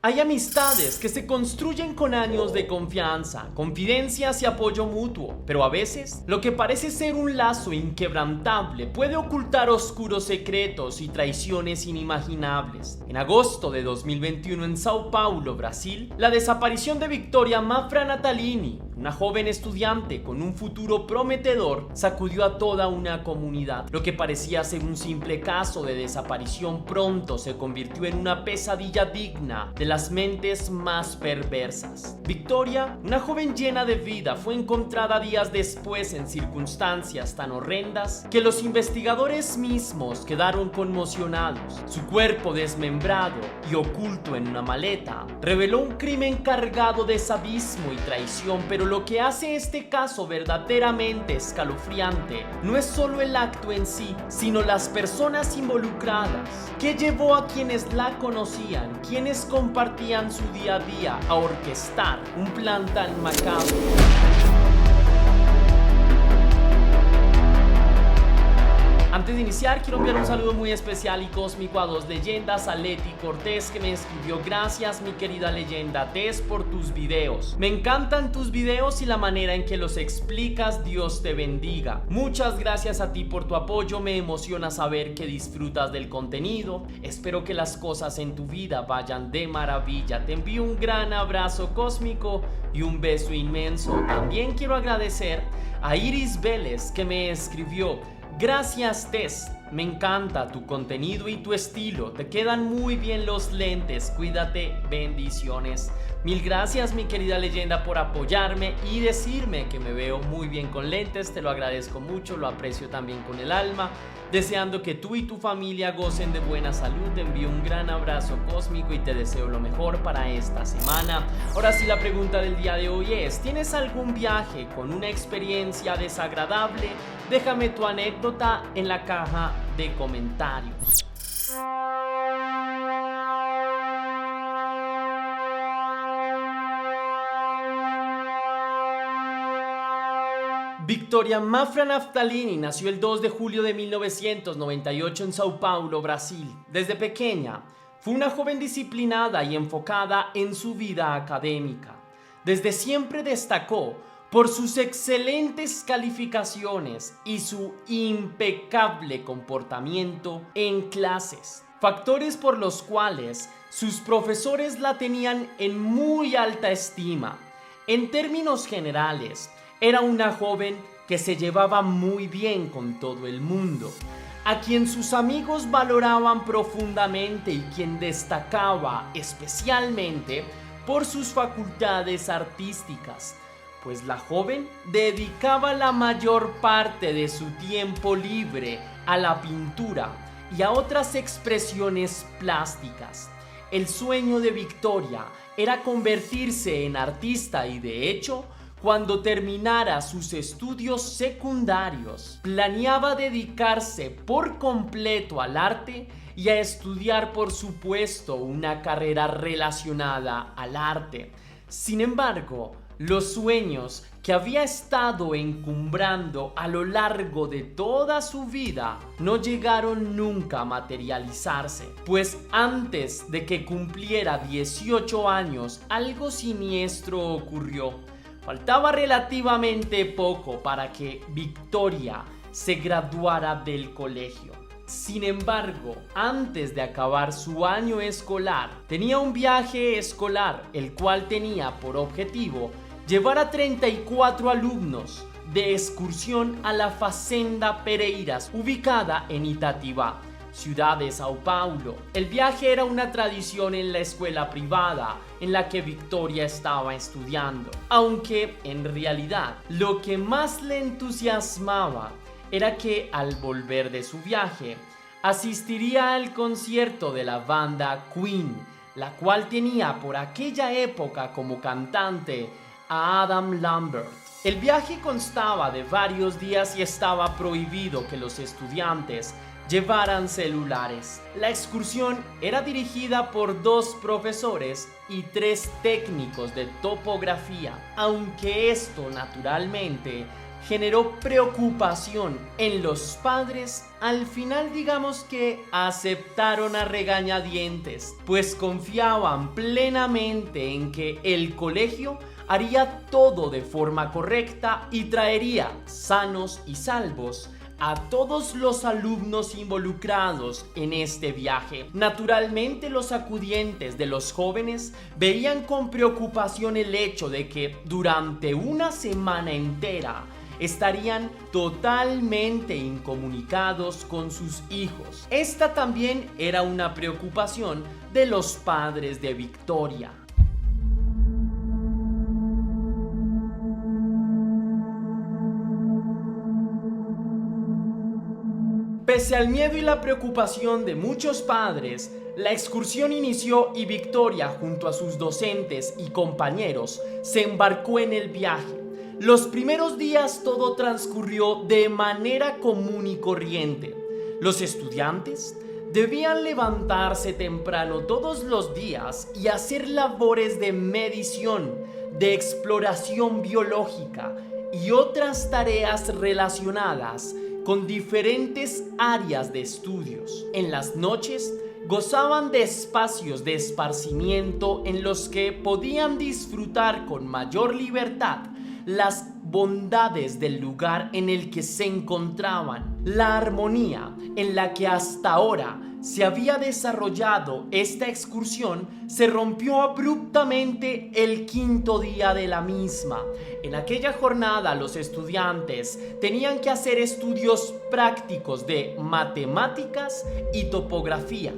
Hay amistades que se construyen con años de confianza, confidencias y apoyo mutuo, pero a veces lo que parece ser un lazo inquebrantable puede ocultar oscuros secretos y traiciones inimaginables. En agosto de 2021 en Sao Paulo, Brasil, la desaparición de Victoria Mafra Natalini, una joven estudiante con un futuro prometedor, sacudió a toda una comunidad. Lo que parecía ser un simple caso de desaparición pronto se convirtió en una pesadilla digna de las mentes más perversas. Victoria, una joven llena de vida, fue encontrada días después en circunstancias tan horrendas que los investigadores mismos quedaron conmocionados. Su cuerpo desmembrado y oculto en una maleta reveló un crimen cargado de sadismo y traición, pero lo que hace este caso verdaderamente escalofriante no es solo el acto en sí, sino las personas involucradas. ¿Qué llevó a quienes la conocían, quienes compartían su día a día, a orquestar un plan tan macabro? Antes de iniciar, quiero enviar un saludo muy especial y cósmico a dos leyendas, a Leti Cortés, que me escribió: gracias mi querida leyenda Tess por tus videos. Me encantan tus videos y la manera en que los explicas. Dios te bendiga. Muchas gracias a ti por tu apoyo, me emociona saber que disfrutas del contenido. Espero que las cosas en tu vida vayan de maravilla. Te envío un gran abrazo cósmico y un beso inmenso. También quiero agradecer a Iris Vélez, que me escribió: gracias Tess, me encanta tu contenido y tu estilo, te quedan muy bien los lentes, cuídate, bendiciones. Mil gracias mi querida leyenda por apoyarme y decirme que me veo muy bien con lentes, te lo agradezco mucho, lo aprecio también con el alma. Deseando que tú y tu familia gocen de buena salud, te envío un gran abrazo cósmico y te deseo lo mejor para esta semana. Ahora sí, la pregunta del día de hoy es: ¿tienes algún viaje con una experiencia desagradable? Déjame tu anécdota en la caja de comentarios. Victoria Mafra Natalini nació el 2 de julio de 1998 en Sao Paulo, Brasil. Desde pequeña, fue una joven disciplinada y enfocada en su vida académica. Desde siempre destacó por sus excelentes calificaciones y su impecable comportamiento en clases, factores por los cuales sus profesores la tenían en muy alta estima. En términos generales, era una joven que se llevaba muy bien con todo el mundo, a quien sus amigos valoraban profundamente y quien destacaba especialmente por sus facultades artísticas, pues la joven dedicaba la mayor parte de su tiempo libre a la pintura y a otras expresiones plásticas. El sueño de Victoria era convertirse en artista y, de hecho, cuando terminara sus estudios secundarios, planeaba dedicarse por completo al arte y a estudiar, por supuesto, una carrera relacionada al arte. Sin embargo, los sueños que había estado encumbrando a lo largo de toda su vida no llegaron nunca a materializarse, pues antes de que cumpliera 18 años, algo siniestro ocurrió. Faltaba relativamente poco para que Victoria se graduara del colegio. Sin embargo, antes de acabar su año escolar, tenía un viaje escolar, el cual tenía por objetivo llevar a 34 alumnos de excursión a la Fazenda Pereiras, ubicada en Itatiba, ciudad de Sao Paulo. El viaje era una tradición en la escuela privada en la que Victoria estaba estudiando, aunque en realidad lo que más le entusiasmaba era que al volver de su viaje asistiría al concierto de la banda Queen, la cual tenía por aquella época como cantante a Adam Lambert. El viaje constaba de varios días y estaba prohibido que los estudiantes llevaran celulares. La excursión era dirigida por 2 profesores y 3 técnicos de topografía, aunque esto naturalmente generó preocupación en los padres. Al final digamos que aceptaron a regañadientes, pues confiaban plenamente en que el colegio haría todo de forma correcta y traería sanos y salvos a todos los alumnos involucrados en este viaje. Naturalmente, los acudientes de los jóvenes veían con preocupación el hecho de que durante una semana entera estarían totalmente incomunicados con sus hijos. Esta también era una preocupación de los padres de Victoria. Pese al miedo y la preocupación de muchos padres, la excursión inició y Victoria, junto a sus docentes y compañeros, se embarcó en el viaje. Los primeros días todo transcurrió de manera común y corriente. Los estudiantes debían levantarse temprano todos los días y hacer labores de medición, de exploración biológica y otras tareas relacionadas con diferentes áreas de estudios. En las noches gozaban de espacios de esparcimiento en los que podían disfrutar con mayor libertad las bondades del lugar en el que se encontraban. La armonía en la que hasta ahora se había desarrollado esta excursión se rompió abruptamente el quinto día de la misma. En aquella jornada los estudiantes tenían que hacer estudios prácticos de matemáticas y topografía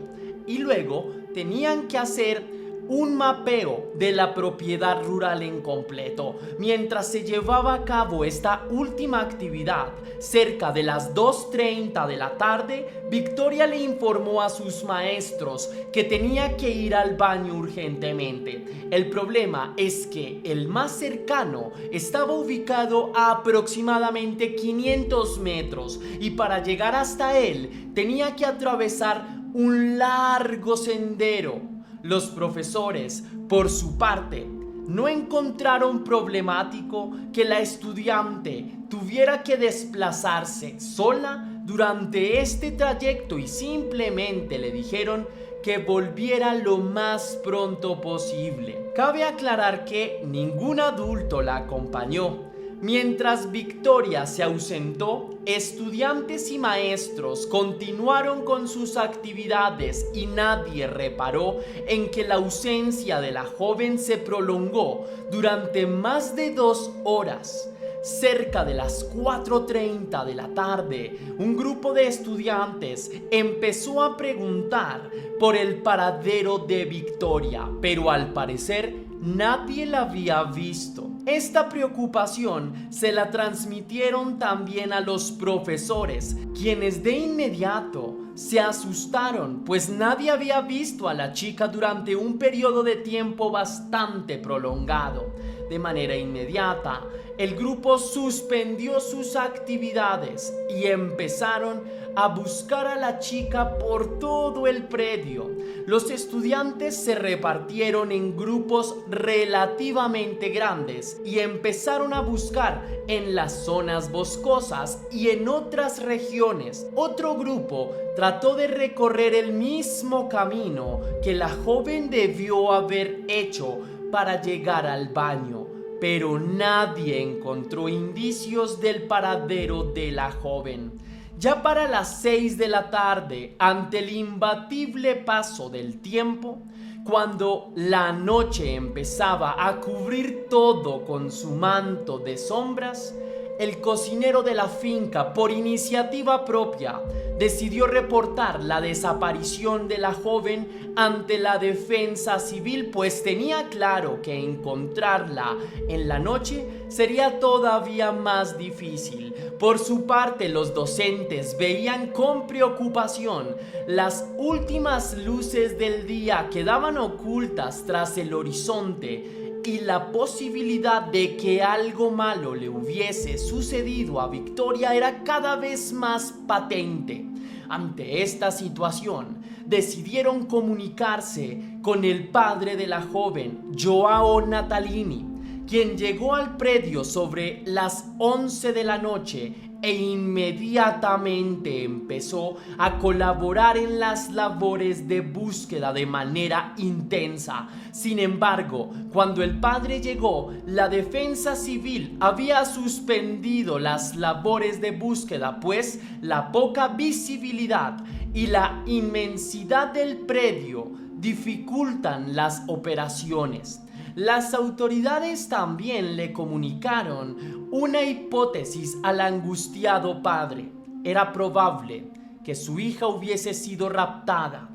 y luego tenían que hacer un mapeo de la propiedad rural en completo. Mientras se llevaba a cabo esta última actividad, cerca de las 2:30 de la tarde, Victoria le informó a sus maestros que tenía que ir al baño urgentemente. El problema es que el más cercano estaba ubicado a aproximadamente 500 metros y para llegar hasta él tenía que atravesar un largo sendero. Los profesores, por su parte, no encontraron problemático que la estudiante tuviera que desplazarse sola durante este trayecto y simplemente le dijeron que volviera lo más pronto posible. Cabe aclarar que ningún adulto la acompañó. Mientras Victoria se ausentó, estudiantes y maestros continuaron con sus actividades y nadie reparó en que la ausencia de la joven se prolongó durante más de 2 horas. Cerca de las 4:30 de la tarde, un grupo de estudiantes empezó a preguntar por el paradero de Victoria, pero al parecer nadie la había visto. Esta preocupación se la transmitieron también a los profesores, quienes de inmediato se asustaron, pues nadie había visto a la chica durante un periodo de tiempo bastante prolongado. De manera inmediata, el grupo suspendió sus actividades y empezaron a buscar a la chica por todo el predio. Los estudiantes se repartieron en grupos relativamente grandes y empezaron a buscar en las zonas boscosas y en otras regiones. Otro grupo trató de recorrer el mismo camino que la joven debió haber hecho para llegar al baño, pero nadie encontró indicios del paradero de la joven. Ya para las 6 de la tarde, ante el imbatible paso del tiempo, cuando la noche empezaba a cubrir todo con su manto de sombras, el cocinero de la finca, por iniciativa propia, decidió reportar la desaparición de la joven ante la defensa civil, pues tenía claro que encontrarla en la noche sería todavía más difícil. Por su parte, los docentes veían con preocupación las últimas luces del día quedaban ocultas tras el horizonte y la posibilidad de que algo malo le hubiese sucedido a Victoria era cada vez más patente. Ante esta situación, decidieron comunicarse con el padre de la joven, Joao Natalini, quien llegó al predio sobre las 11 de la noche e inmediatamente empezó a colaborar en las labores de búsqueda de manera intensa. Sin embargo, cuando el padre llegó, la defensa civil había suspendido las labores de búsqueda, pues la poca visibilidad y la inmensidad del predio dificultan las operaciones. Las autoridades también le comunicaron una hipótesis al angustiado padre. Era probable que su hija hubiese sido raptada.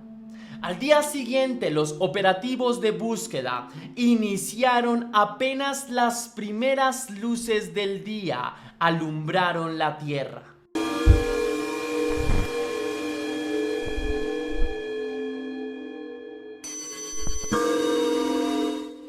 Al día siguiente, los operativos de búsqueda iniciaron apenas las primeras luces del día alumbraron la tierra.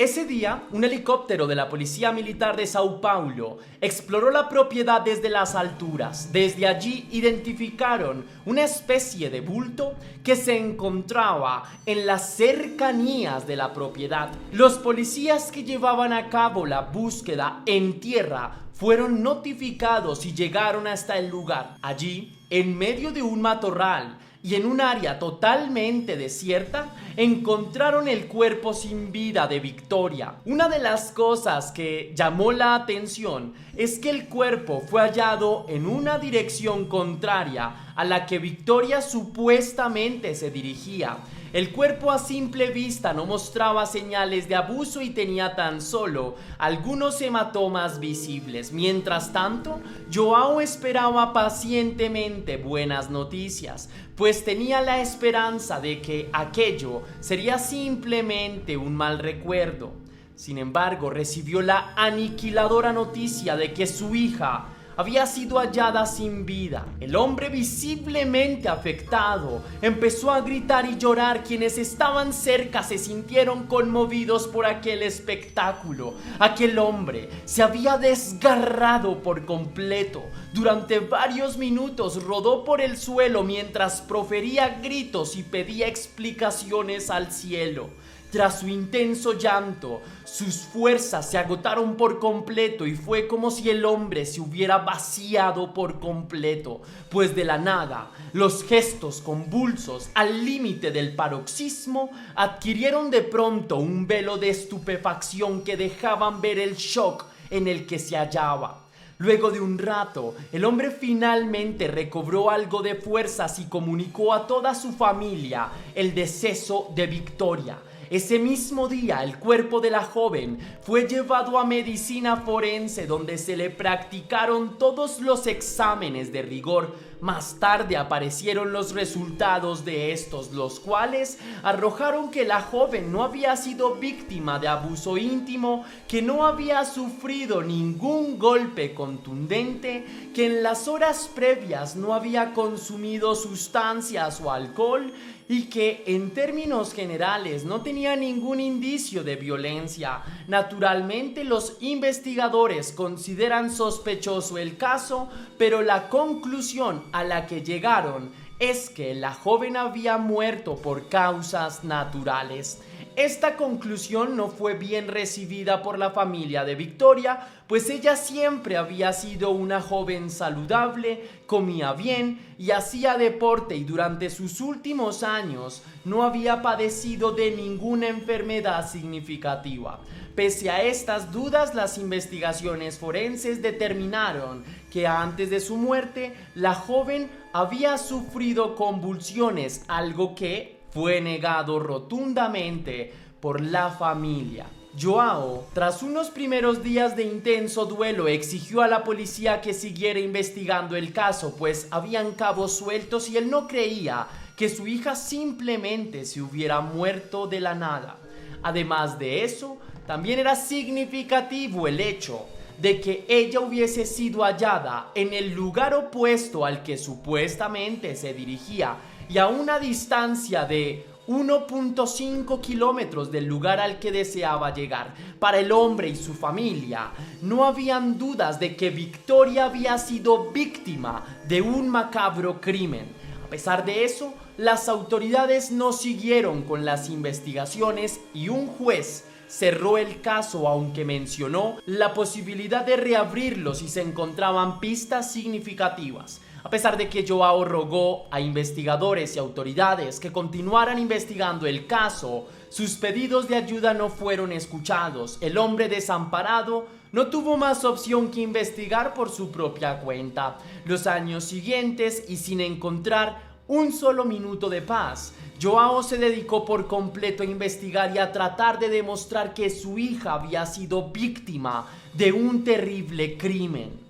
Ese día, un helicóptero de la Policía Militar de Sao Paulo exploró la propiedad desde las alturas. Desde allí identificaron una especie de bulto que se encontraba en las cercanías de la propiedad. Los policías que llevaban a cabo la búsqueda en tierra fueron notificados y llegaron hasta el lugar. Allí, en medio de un matorral y en un área totalmente desierta, encontraron el cuerpo sin vida de Victoria. Una de las cosas que llamó la atención es que el cuerpo fue hallado en una dirección contraria a la que Victoria supuestamente se dirigía. El cuerpo a simple vista no mostraba señales de abuso y tenía tan solo algunos hematomas visibles. Mientras tanto, João esperaba pacientemente buenas noticias, pues tenía la esperanza de que aquello sería simplemente un mal recuerdo. Sin embargo, recibió la aniquiladora noticia de que su hija había sido hallada sin vida. El hombre, visiblemente afectado, empezó a gritar y llorar. Quienes estaban cerca se sintieron conmovidos por aquel espectáculo. Aquel hombre se había desgarrado por completo. Durante varios minutos rodó por el suelo mientras profería gritos y pedía explicaciones al cielo. Tras su intenso llanto, sus fuerzas se agotaron por completo y fue como si el hombre se hubiera vaciado por completo, pues de la nada, los gestos convulsos al límite del paroxismo adquirieron de pronto un velo de estupefacción que dejaban ver el shock en el que se hallaba. Luego de un rato, el hombre finalmente recobró algo de fuerzas y comunicó a toda su familia el deceso de Victoria. Ese mismo día, el cuerpo de la joven fue llevado a medicina forense, donde se le practicaron todos los exámenes de rigor. Más tarde aparecieron los resultados de estos, los cuales arrojaron que la joven no había sido víctima de abuso íntimo, que no había sufrido ningún golpe contundente, que en las horas previas no había consumido sustancias o alcohol y que en términos generales no tenía ningún indicio de violencia. Naturalmente, los investigadores consideran sospechoso el caso, pero la conclusión a la que llegaron es que la joven había muerto por causas naturales. Esta conclusión no fue bien recibida por la familia de Victoria, pues ella siempre había sido una joven saludable, comía bien y hacía deporte, y durante sus últimos años no había padecido de ninguna enfermedad significativa. Pese a estas dudas, las investigaciones forenses determinaron que antes de su muerte, la joven había sufrido convulsiones, algo que fue negado rotundamente por la familia. João, tras unos primeros días de intenso duelo, exigió a la policía que siguiera investigando el caso, pues habían cabos sueltos y él no creía que su hija simplemente se hubiera muerto de la nada. Además de eso, también era significativo el hecho de que ella hubiese sido hallada en el lugar opuesto al que supuestamente se dirigía y a una distancia de 1.5 kilómetros del lugar al que deseaba llegar. Para el hombre y su familia, no habían dudas de que Victoria había sido víctima de un macabro crimen. A pesar de eso, las autoridades no siguieron con las investigaciones y un juez cerró el caso, aunque mencionó la posibilidad de reabrirlo si se encontraban pistas significativas. A pesar de que João rogó a investigadores y autoridades que continuaran investigando el caso, sus pedidos de ayuda no fueron escuchados. El hombre desamparado no tuvo más opción que investigar por su propia cuenta. Los años siguientes, y sin encontrar un solo minuto de paz, João se dedicó por completo a investigar y a tratar de demostrar que su hija había sido víctima de un terrible crimen.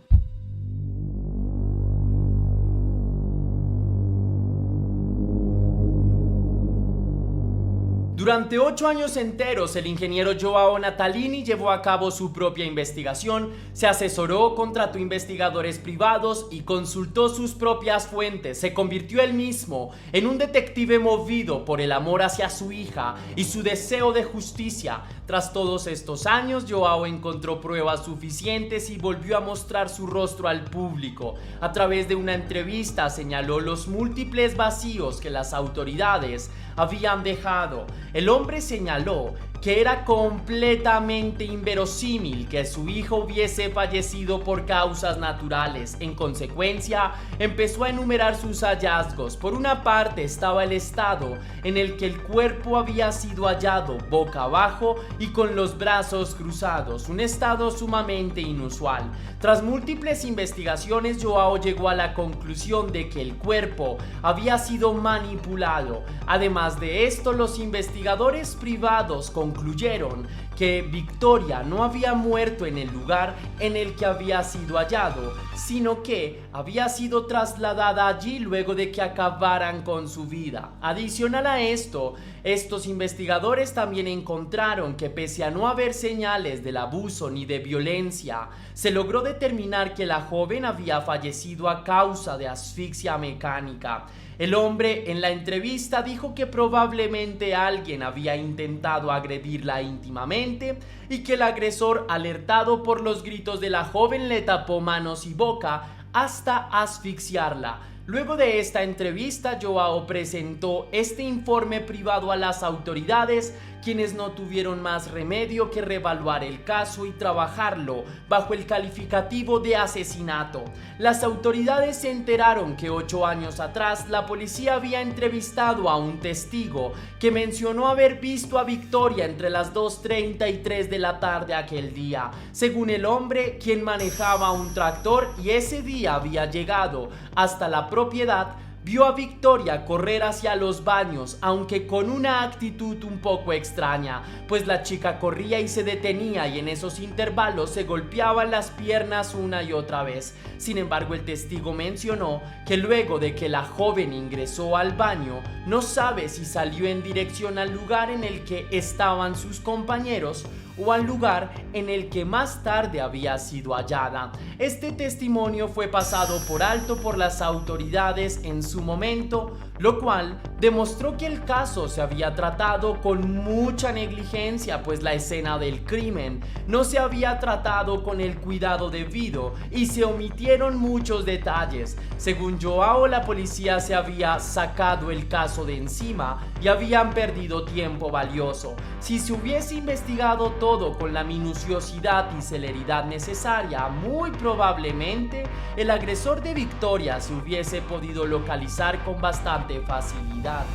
Durante 8 años enteros, el ingeniero João Natalini llevó a cabo su propia investigación, se asesoró, contrató investigadores privados y consultó sus propias fuentes. Se convirtió él mismo en un detective movido por el amor hacia su hija y su deseo de justicia. Tras todos estos años, João encontró pruebas suficientes y volvió a mostrar su rostro al público. A través de una entrevista señaló los múltiples vacíos que las autoridades habían dejado. El hombre señaló que era completamente inverosímil que su hijo hubiese fallecido por causas naturales. En consecuencia, empezó a enumerar sus hallazgos. Por una parte estaba el estado en el que el cuerpo había sido hallado boca abajo y con los brazos cruzados, un estado sumamente inusual. Tras múltiples investigaciones, João llegó a la conclusión de que el cuerpo había sido manipulado. Además de esto, los investigadores privados concluyeron que Victoria no había muerto en el lugar en el que había sido hallado, sino que había sido trasladada allí luego de que acabaran con su vida. Adicional a esto, estos investigadores también encontraron que pese a no haber señales del abuso ni de violencia, se logró determinar que la joven había fallecido a causa de asfixia mecánica. El hombre en la entrevista dijo que probablemente alguien había intentado agredirla íntimamente y que el agresor, alertado por los gritos de la joven, le tapó manos y boca hasta asfixiarla. Luego de esta entrevista, João presentó este informe privado a las autoridades, quienes no tuvieron más remedio que reevaluar el caso y trabajarlo bajo el calificativo de asesinato. Las autoridades se enteraron que 8 años atrás la policía había entrevistado a un testigo que mencionó haber visto a Victoria entre las 2:30 y 3 de la tarde aquel día. Según el hombre, quien manejaba un tractor y ese día había llegado hasta la propiedad, vio a Victoria correr hacia los baños, aunque con una actitud un poco extraña, pues la chica corría y se detenía y en esos intervalos se golpeaban las piernas una y otra vez. Sin embargo, el testigo mencionó que luego de que la joven ingresó al baño, no sabe si salió en dirección al lugar en el que estaban sus compañeros o al lugar en el que más tarde había sido hallada. Este testimonio fue pasado por alto por las autoridades en su momento, lo cual demostró que el caso se había tratado con mucha negligencia, pues la escena del crimen no se había tratado con el cuidado debido y se omitieron muchos detalles. Según João, la policía se había sacado el caso de encima y habían perdido tiempo valioso. Si se hubiese investigado todo con la minuciosidad y celeridad necesaria, muy probablemente el agresor de Victoria se hubiese podido localizar con bastante facilidad.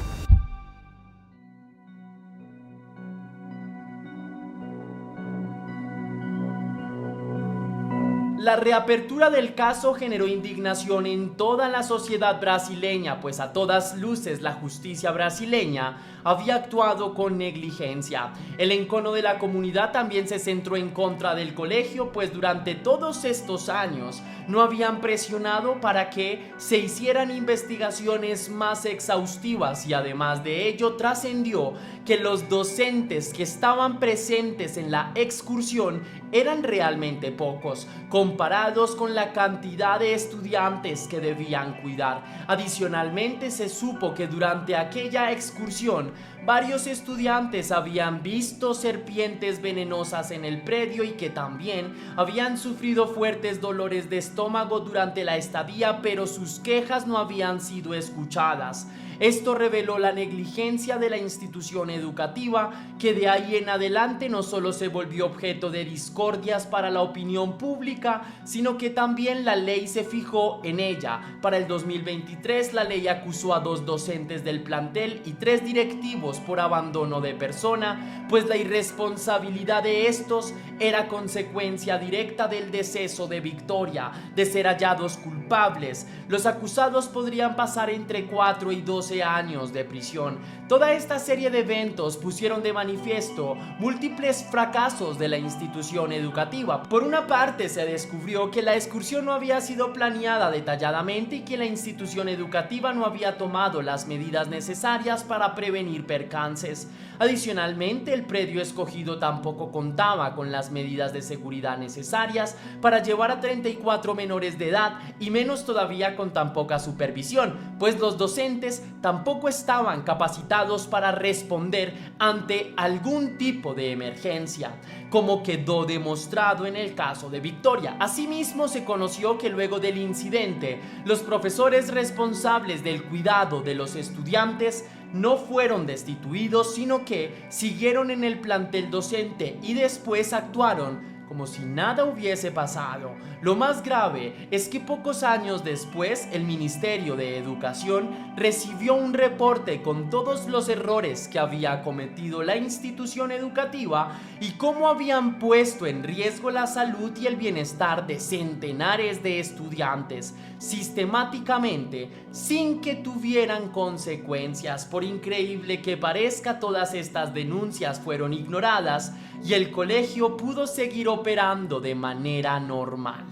La reapertura del caso generó indignación en toda la sociedad brasileña, pues a todas luces la justicia brasileña había actuado con negligencia. El encono de la comunidad también se centró en contra del colegio, pues durante todos estos años no habían presionado para que se hicieran investigaciones más exhaustivas y además de ello trascendió que los docentes que estaban presentes en la excursión eran realmente pocos, comparados con la cantidad de estudiantes que debían cuidar. Adicionalmente, se supo que durante aquella excursión varios estudiantes habían visto serpientes venenosas en el predio y que también habían sufrido fuertes dolores de estómago durante la estadía, pero sus quejas no habían sido escuchadas. Esto reveló la negligencia de la institución educativa, que de ahí en adelante no solo se volvió objeto de discordias para la opinión pública, sino que también la ley se fijó en ella. Para el 2023 la ley acusó a 2 docentes del plantel y 3 directivos por abandono de persona, pues la irresponsabilidad de estos era consecuencia directa del deceso de Victoria. De ser hallados culpables, los acusados podrían pasar entre 4 y 12 años de prisión. Toda esta serie de eventos pusieron de manifiesto múltiples fracasos de la institución educativa. Por una parte, se descubrió que la excursión no había sido planeada detalladamente y que la institución educativa no había tomado las medidas necesarias para prevenir percances. Adicionalmente, el predio escogido tampoco contaba con las medidas de seguridad necesarias para llevar a 34 menores de edad, y menos todavía con tan poca supervisión, pues los docentes tampoco estaban capacitados para responder ante algún tipo de emergencia, como quedó demostrado en el caso de Victoria. Asimismo, se conoció que luego del incidente, los profesores responsables del cuidado de los estudiantes no fueron destituidos, sino que siguieron en el plantel docente y después actuaron como si nada hubiese pasado. Lo más grave es que pocos años después el Ministerio de Educación recibió un reporte con todos los errores que había cometido la institución educativa y cómo habían puesto en riesgo la salud y el bienestar de centenares de estudiantes sistemáticamente, sin que tuvieran consecuencias. Por increíble que parezca, todas estas denuncias fueron ignoradas y el colegio pudo seguir operando de manera normal.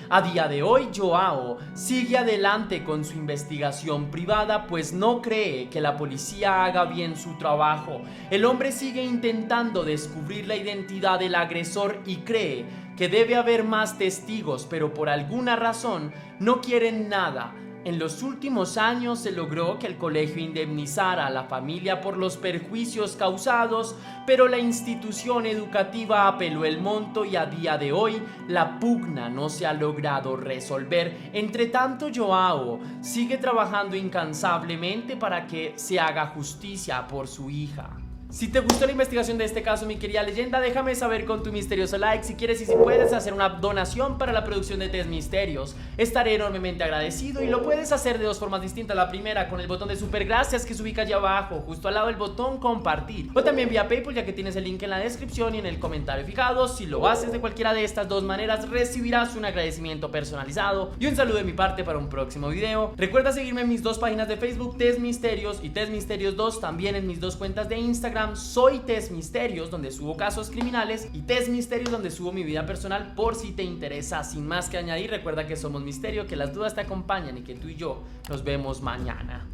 A día de hoy, Joao sigue adelante con su investigación privada, pues no cree que la policía haga bien su trabajo. El hombre sigue intentando descubrir la identidad del agresor y cree que debe haber más testigos, pero por alguna razón no quieren nada. En los últimos años se logró que el colegio indemnizara a la familia por los perjuicios causados, pero la institución educativa apeló el monto y a día de hoy la pugna no se ha logrado resolver. Entre tanto, Joao sigue trabajando incansablemente para que se haga justicia por su hija. Si te gustó la investigación de este caso, mi querida leyenda, déjame saber con tu misterioso like. Si quieres y si puedes hacer una donación para la producción de Test Misterios, estaré enormemente agradecido, y lo puedes hacer de 2 formas distintas. La primera, con el botón de super gracias que se ubica allá abajo, justo al lado del botón compartir, o también vía PayPal, ya que tienes el link en la descripción y en el comentario fijado. Si lo haces de cualquiera de estas 2 maneras, recibirás un agradecimiento personalizado y un saludo de mi parte para un próximo video. Recuerda seguirme en mis 2 páginas de Facebook, Test Misterios y Test Misterios 2, también en mis 2 cuentas de Instagram. Soy Test Misterios, donde subo casos criminales, y Test Misterios, donde subo mi vida personal, por si te interesa. Sin más que añadir, recuerda que somos Misterio, que las dudas te acompañan y que tú y yo nos vemos mañana.